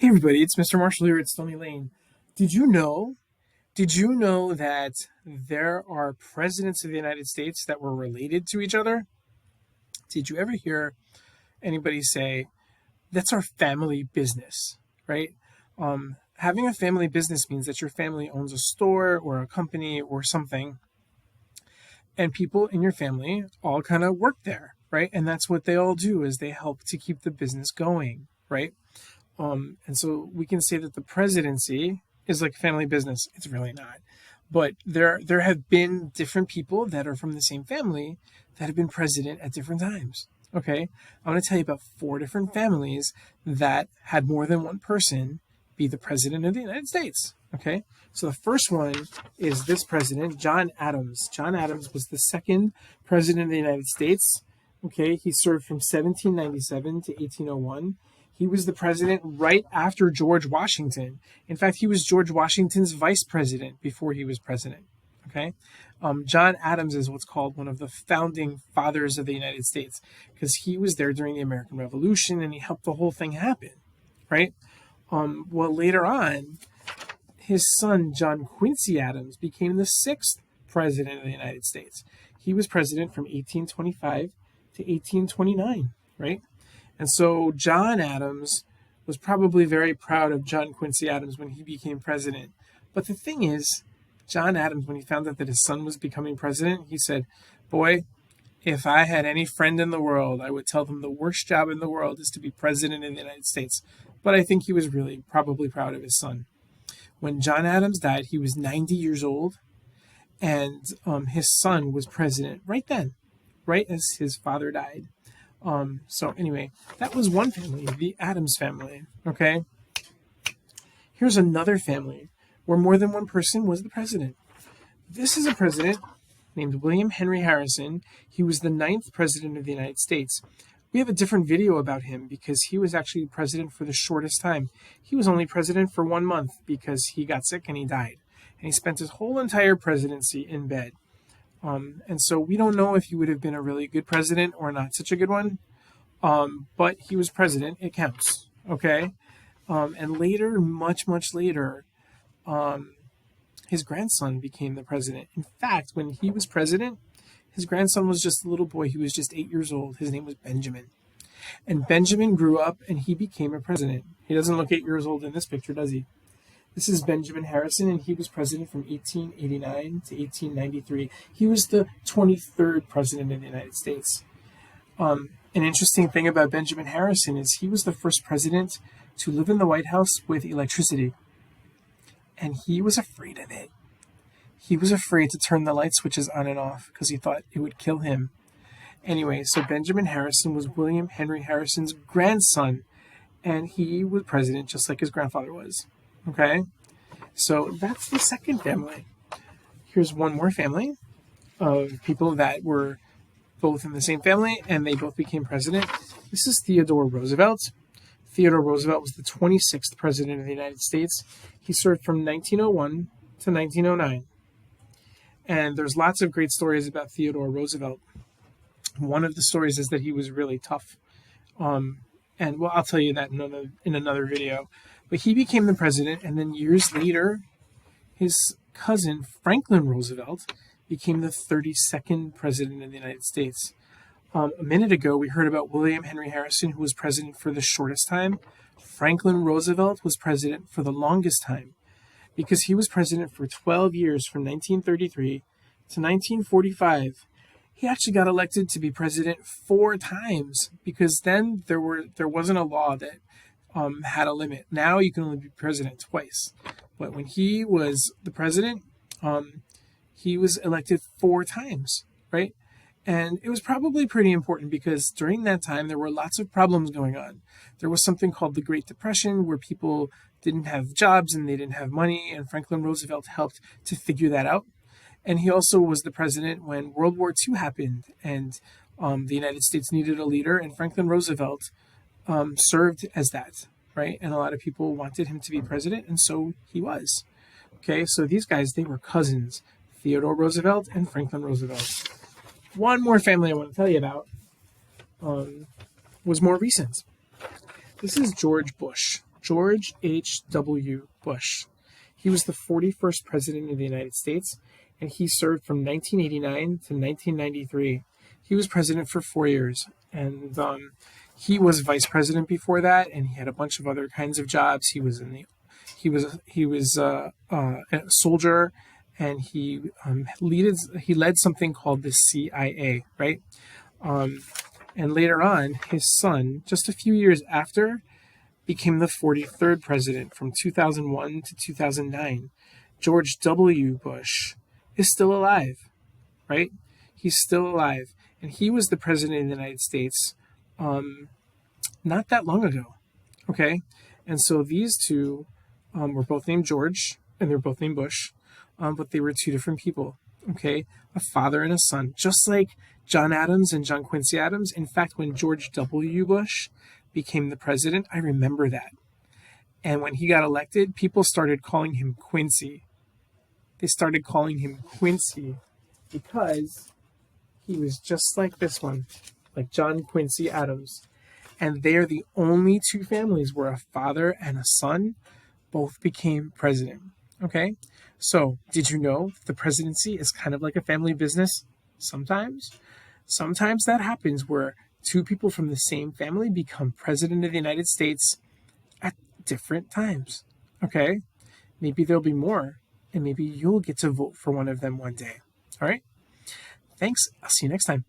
Hey everybody, it's Mr. Marshall here at Stony Lane. Did you know? Did you know that there are presidents of the United States that were related to each other? Did you ever hear anybody say, that's our family business, right? Having a family business means that your family owns a store or a company or something, and people in your family all kind of work there, right? And that's what they all do is they help to keep the business going, right? And so we can say that the presidency is like family business. It's really not. But there have been different people that are from the same family that have been president at different times. Okay, I want to tell you about 4 different families that had more than one person be the president of the United States. Okay, so the first one is this president, John Adams. John Adams was the second president of the United States. Okay, he served from 1797 to 1801. He was the president right after George Washington. In fact, he was George Washington's vice president before he was president. Okay, John Adams is what's called one of the founding fathers of the United States because he was there during the American Revolution and he helped the whole thing happen. Right. Well, later on, his son John Quincy Adams became the 6th president of the United States. He was president from 1825 to 1829. Right. And so John Adams was probably very proud of John Quincy Adams when he became president. But the thing is, John Adams, when he found out that his son was becoming president, he said, boy, if I had any friend in the world, I would tell them the worst job in the world is to be president in the United States. But I think he was really probably proud of his son. When John Adams died, he was 90 years old, and his son was president right then, right as his father died. So anyway, that was one family, the Adams family, okay? Here's another family where more than one person was the president. This is a president named William Henry Harrison. He was the 9th president of the United States. We have a different video about him because he was actually president for the shortest time. He was only president for 1 month because he got sick and he died. And he spent his whole entire presidency in bed. And so we don't know if he would have been a really good president or not such a good one. But he was president. It counts. Okay. And later, much later, his grandson became the president. In fact, when he was president, his grandson was just a little boy. He was just 8 years old. His name was Benjamin. And Benjamin grew up and he became a president. He doesn't look 8 years old in this picture, does he? This is Benjamin Harrison, and he was president from 1889 to 1893. He was the 23rd president of the United States. An interesting thing about Benjamin Harrison is he was the first president to live in the White House with electricity. And he was afraid of it. He was afraid to turn the light switches on and off because he thought it would kill him. Anyway, so Benjamin Harrison was William Henry Harrison's grandson, and he was president just like his grandfather was. Okay, so that's the second family. Here's one more family of people that were both in the same family and they both became president. This is Theodore Roosevelt. Theodore Roosevelt was the 26th president of the United States. He served from 1901 to 1909. And there's lots of great stories about Theodore Roosevelt. One of the stories is that he was really tough. And well, I'll tell you that in another video. But he became the president, and then years later, his cousin, Franklin Roosevelt, became the 32nd president of the United States. A minute ago, we heard about William Henry Harrison, who was president for the shortest time. Franklin Roosevelt was president for the longest time because he was president for 12 years from 1933 to 1945. He actually got elected to be president 4 times because then there wasn't a law that had a limit. Now you can only be president twice. But when he was the president, he was elected 4 times, right? And it was probably pretty important because during that time, there were lots of problems going on. There was something called the Great Depression where people didn't have jobs and they didn't have money, and Franklin Roosevelt helped to figure that out. And he also was the president when World War II happened and the United States needed a leader, and Franklin Roosevelt served as that, right? And a lot of people wanted him to be president, and so he was. Okay, so these guys, they were cousins, Theodore Roosevelt and Franklin Roosevelt. One more family I want to tell you about was more recent. This is George Bush. George H.W. Bush. He was the 41st president of the United States, and he served from 1989 to 1993. He was president for 4 years, and he was vice president before that, and he had a bunch of other kinds of jobs. He was a soldier, and he led something called the CIA, right? And later on, his son, just a few years after, became the 43rd president from 2001 to 2009. George W. Bush is still alive, right? He's still alive. And he was the president of the United States not that long ago, okay? And so these two were both named George, and they're both named Bush, but they were two different people, okay? A father and a son, just like John Adams and John Quincy Adams. In fact, when George W. Bush became the president, I remember that. And when he got elected, people started calling him Quincy. They started calling him Quincy because he was just like this one, like John Quincy Adams. And they're the only two families where a father and a son both became president. Okay? So, did you know the presidency is kind of like a family business? Sometimes. Sometimes that happens where two people from the same family become president of the United States at different times. Okay? Maybe there'll be more, and maybe you'll get to vote for one of them one day. All right? Thanks. I'll see you next time.